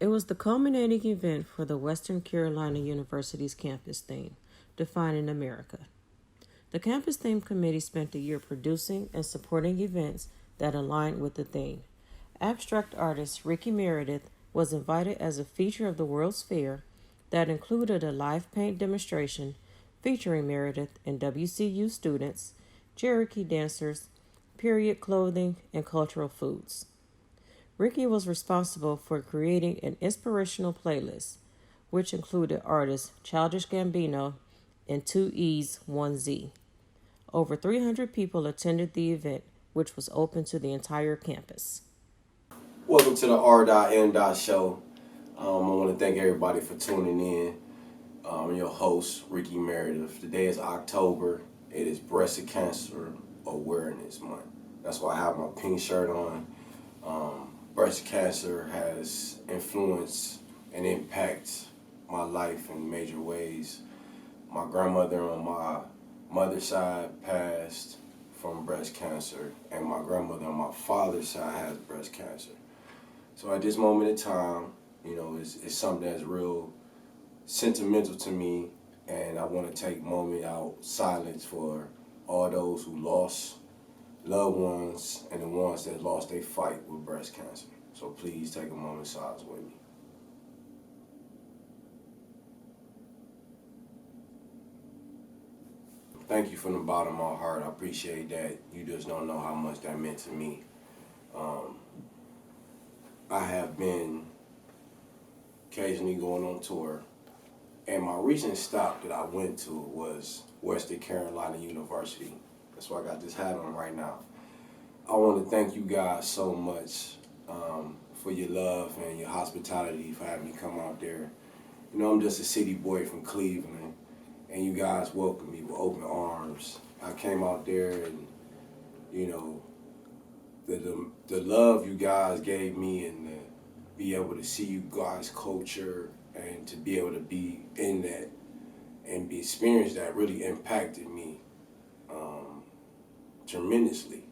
It was the culminating event for the Western Carolina University's campus theme, Defining America. The campus theme committee spent the year producing and supporting events that aligned with the theme. Abstract artist Ricky Meredith was invited as a feature of the World's Fair that included a live paint demonstration featuring Meredith and WCU students, Cherokee dancers, period clothing, and cultural foods. Ricky was responsible for creating an inspirational playlist, which included artists Childish Gambino and 2E's 1Z. Over 300 people attended the event, which was open to the entire campus. Welcome to the R.M. show. I want to thank everybody for tuning in. I'm your host, Ricky Meredith. Today is October. It is Breast Cancer Awareness Month. That's why I have my pink shirt on. Breast cancer has influenced and impacted my life in major ways. My grandmother on my mother's side passed from breast cancer, and my grandmother on my father's side has breast cancer. So at this moment in time, it's something that's real sentimental to me, and I want to take a moment out silence for all those who lost loved ones and the ones that lost their fight with breast cancer. So please take a moment of silence with me. Thank you from the bottom of my heart. I appreciate that. You just don't know how much that meant to me. I have been occasionally going on tour, and my recent stop that I went to was Western Carolina University. That's why I got this hat on right now. I want to thank you guys so much for your love and your hospitality, for having me come out there. I'm just a city boy from Cleveland, and you guys welcomed me with open arms. I came out there and, the love you guys gave me, and to be able to see you guys' culture and to be able to be in that and be experienced that really impacted me tremendously.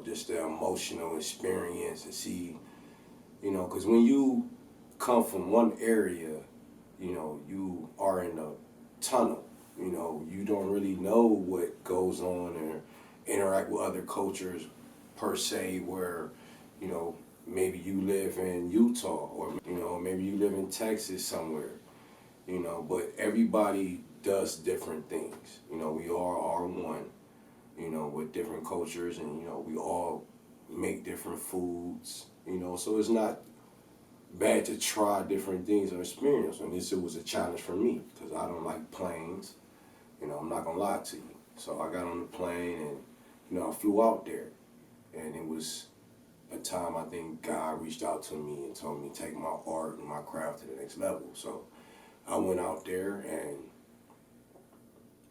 Just the emotional experience and see, because when you come from one area, you are in a tunnel. You don't really know what goes on or interact with other cultures per se, where, maybe you live in Utah or, maybe you live in Texas somewhere, but everybody does different things. We all are one, with different cultures, and, we all make different foods, so it's not bad to try different things or experience. And it was a challenge for me because I don't like planes. I'm not gonna lie to you. So I got on the plane and, I flew out there, and it was a time I think God reached out to me and told me to take my art and my craft to the next level. So I went out there, and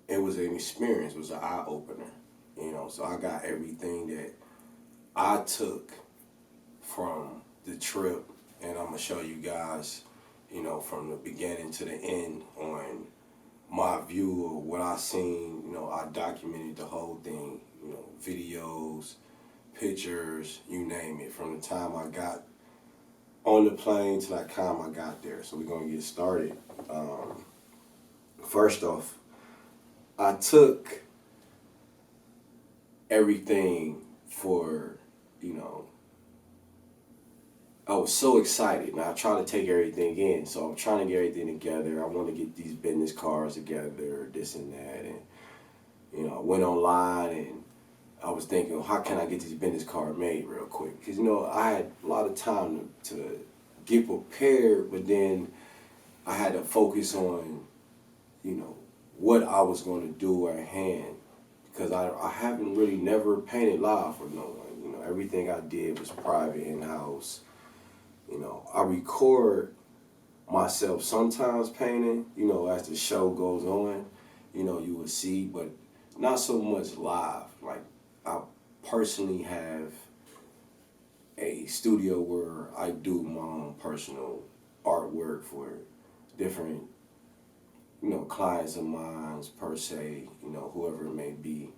it was an experience. It was an eye opener. So I got everything that I took from the trip, and I'm gonna show you guys, from the beginning to the end on my view of what I seen. I documented the whole thing, videos, pictures, you name it, from the time I got on the plane to the time I got there. So we're gonna get started. First off, I took everything for, I was so excited, and I try to take everything in. So I'm trying to get everything together. I want to get these business cards together, this and that. And, I went online, and I was thinking, how can I get this business card made real quick? Because, I had a lot of time to get prepared, but then I had to focus on, what I was going to do at hand. Because I haven't really never painted live for no one. Everything I did was private, in-house. I record myself sometimes painting, as the show goes on, you will see, but not so much live. Like, I personally have a studio where I do my own personal artwork for different, clients of mine per se, whoever it may be.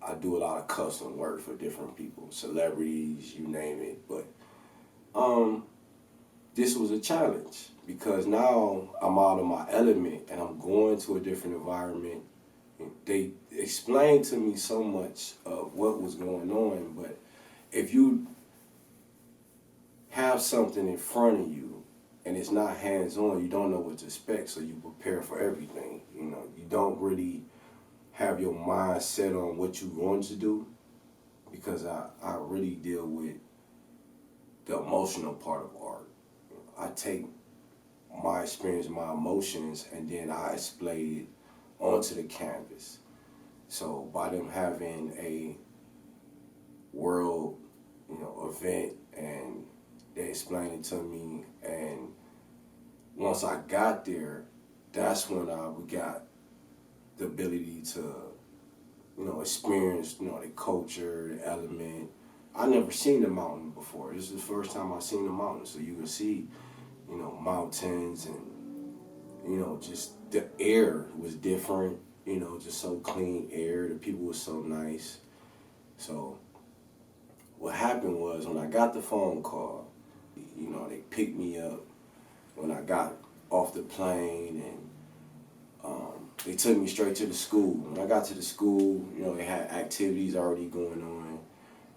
I do a lot of custom work for different people, celebrities, you name it. But this was a challenge because now I'm out of my element and I'm going to a different environment. They explained to me so much of what was going on, but if you have something in front of you and it's not hands-on, you don't know what to expect, so you prepare for everything. You know, you don't really have your mind set on what you're going to do, because I really deal with the emotional part of art. I take my experience, my emotions, and then I display it onto the canvas. So by them having a world, event, and they explained it to me, and once I got there, that's when we got the ability to, experience, the culture, the element. I never seen the mountain before. This is the first time I seen the mountain, so you can see, mountains, and, just the air was different, just so clean air. The people were so nice. So what happened was when I got the phone call, they picked me up when I got off the plane, and they took me straight to the school. When I got to the school, they had activities already going on,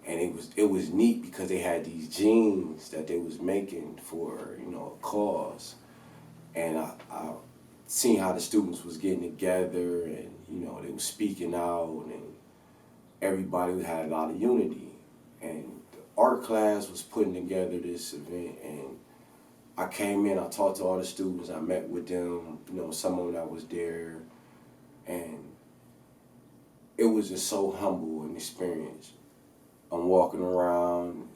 and it was neat because they had these jeans that they was making for a cause, and I seen how the students was getting together, and they was speaking out, and everybody had a lot of unity, and the art class was putting together this event, and I came in, I talked to all the students, I met with them, some of them that was there, and it was just so humble an experience. I'm walking around,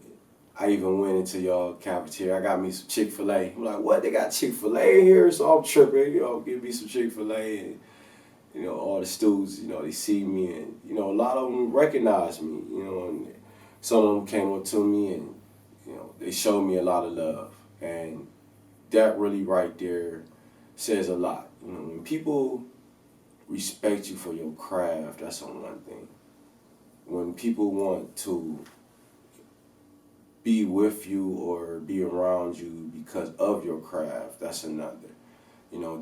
I even went into y'all cafeteria, I got me some Chick-fil-A. I'm like, what, they got Chick-fil-A here? So I'm tripping, give me some Chick-fil-A, and all the students, they see me, and, a lot of them recognize me, and some of them came up to me, and, they showed me a lot of love, and that really right there says a lot. When people respect you for your craft, that's on one thing. When people want to be with you or be around you because of your craft, that's another.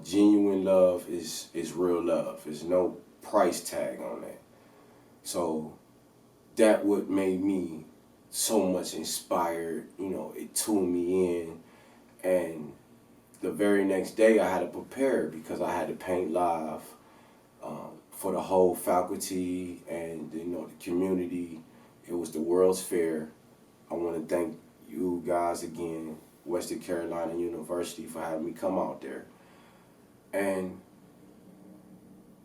Genuine love is real love. There's no price tag on that. So that what made me so much inspired. It tuned me in, and the very next day I had to prepare because I had to paint live for the whole faculty and the community. It was the World's Fair. I want to thank you guys again, Western Carolina University, for having me come out there. And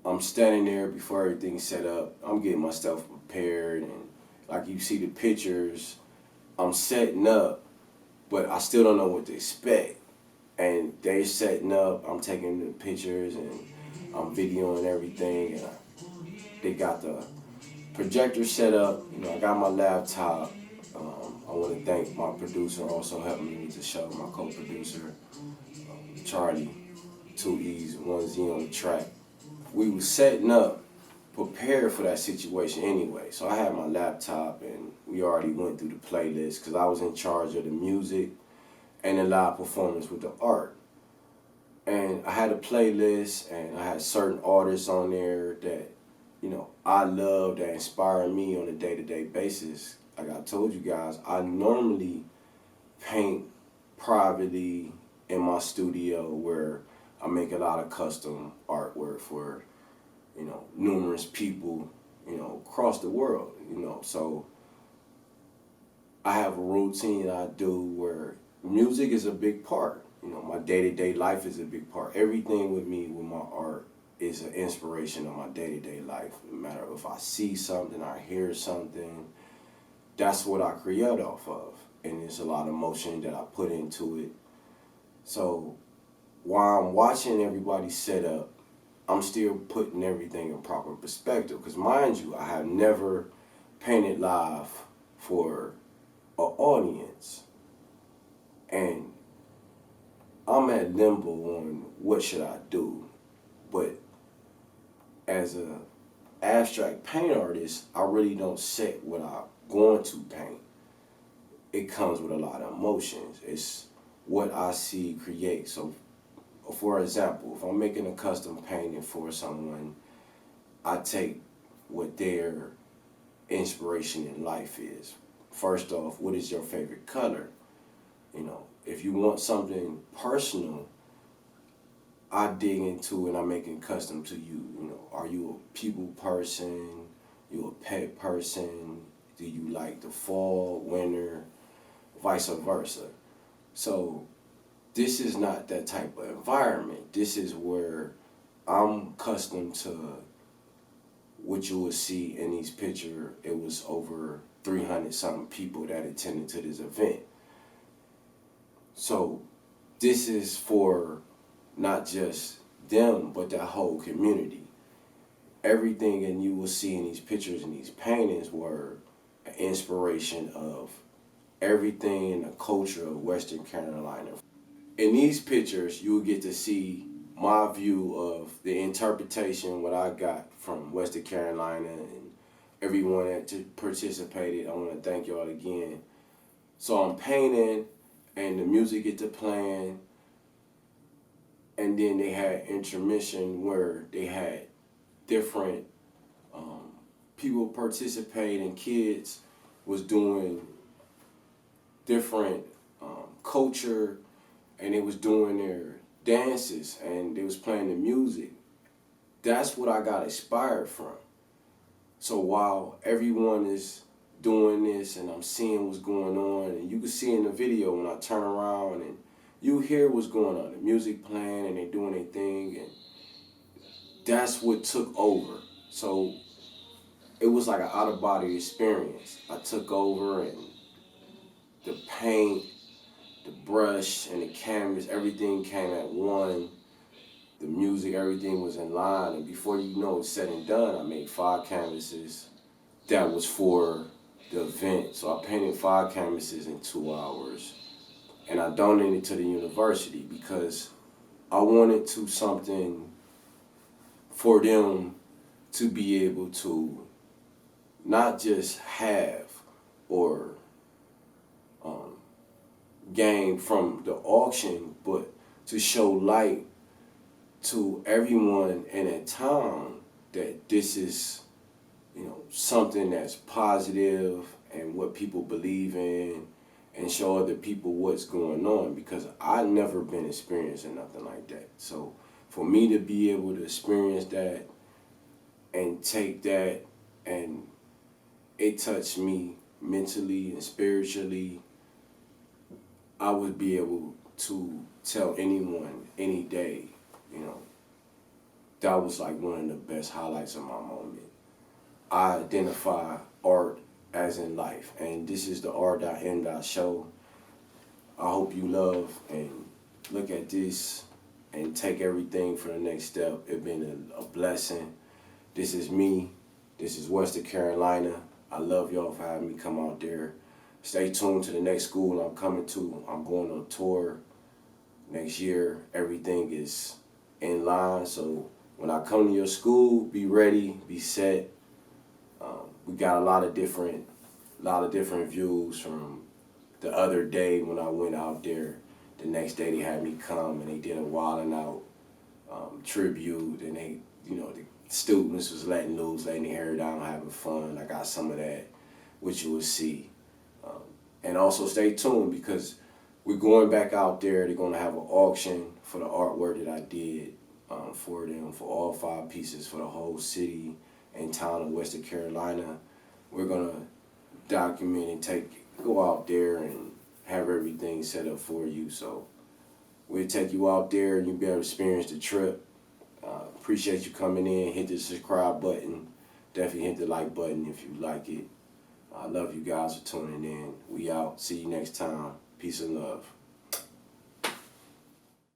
I'm standing there before everything's set up. I'm getting myself prepared, and like you see the pictures, I'm setting up, but I still don't know what to expect. And they setting up, I'm taking the pictures, and I'm videoing everything, and they got the projector set up. I got my laptop. I want to thank my producer, also helping me with the show, my co-producer, Charlee, 2 E's, 1 Z on the track. We was setting up, prepared for that situation anyway. So I had my laptop, and we already went through the playlist because I was in charge of the music and the live performance with the art. And I had a playlist, and I had certain artists on there that, I love, that inspire me on a day-to-day basis. Like I told you guys, I normally paint privately in my studio where I make a lot of custom artwork for, numerous people, across the world, So I have a routine I do where music is a big part. My day-to-day life is a big part. Everything with me, with my art, is an inspiration of my day-to-day life. No matter if I see something, I hear something, that's what I create off of. And there's a lot of emotion that I put into it. So while I'm watching everybody set up, I'm still putting everything in proper perspective. Because mind you, I have never painted live for an audience. And I'm at limbo on what should I do. But as a abstract paint artist, I really don't set what I'm going to paint. It comes with a lot of emotions. It's what I see create. So, for example, if I'm making a custom painting for someone, I take what their inspiration in life is. First off, what is your favorite color? You know, if you want something personal, I dig into and I make it custom to you. You know, are you a people person? You a pet person? Do you like the fall, winter, vice versa? So this is not that type of environment. This is where I'm accustomed to what you will see in these pictures. It was over 300 something people that attended to this event. So this is for not just them, but that whole community. Everything and you will see in these pictures and these paintings were an inspiration of everything in the culture of Western Carolina. In these pictures, you will get to see my view of the interpretation, what I got from Western Carolina and everyone that participated. I want to thank y'all again. So I'm painting and the music get to playing, and then they had intermission where they had different people participating. Kids was doing different culture, and they was doing their dances, and they was playing the music. That's what I got inspired from. So while everyone is doing this and I'm seeing what's going on, and you can see in the video when I turn around and you hear what's going on, the music playing and they doing their thing, and that's what took over. So it was like an out-of-body experience. I took over, and the paint, the brush, and the canvas, everything came at one. The music, everything was in line, and before you know it's said and done, I made 5 canvases that was for the event. So I painted 5 canvases in 2 hours, and I donated to the university because I wanted to something for them to be able to not just have or gain from the auction, but to show light to everyone in a town that this is, you know, something that's positive and what people believe in, and show other people what's going on, because I never been experiencing nothing like that. So for me to be able to experience that and take that, and it touched me mentally and spiritually, I would be able to tell anyone any day, you know, that was like one of the best highlights of my moment. I identify art as in life, and this is the R.M. show. I hope you love and look at this and take everything for the next step. It's been a blessing. This is me. This is Western Carolina. I love y'all for having me come out there. Stay tuned to the next school I'm coming to. I'm going on tour next year. Everything is in line, so when I come to your school, be ready, be set. We got a lot of different views from the other day when I went out there. The next day they had me come and they did a Wildin' Out tribute, and they, you know, the students was letting loose, letting their hair down, having fun. I got some of that, which you will see. And also stay tuned, because we're going back out there. They're going to have an auction for the artwork that I did for them, for all 5 pieces for the whole city and town of Western Carolina. We're going to document and go out there and have everything set up for you. So we'll take you out there and you'll be able to experience the trip. Appreciate you coming in. Hit the subscribe button. Definitely hit the like button if you like it. I love you guys for tuning in. We out. See you next time. Peace and love.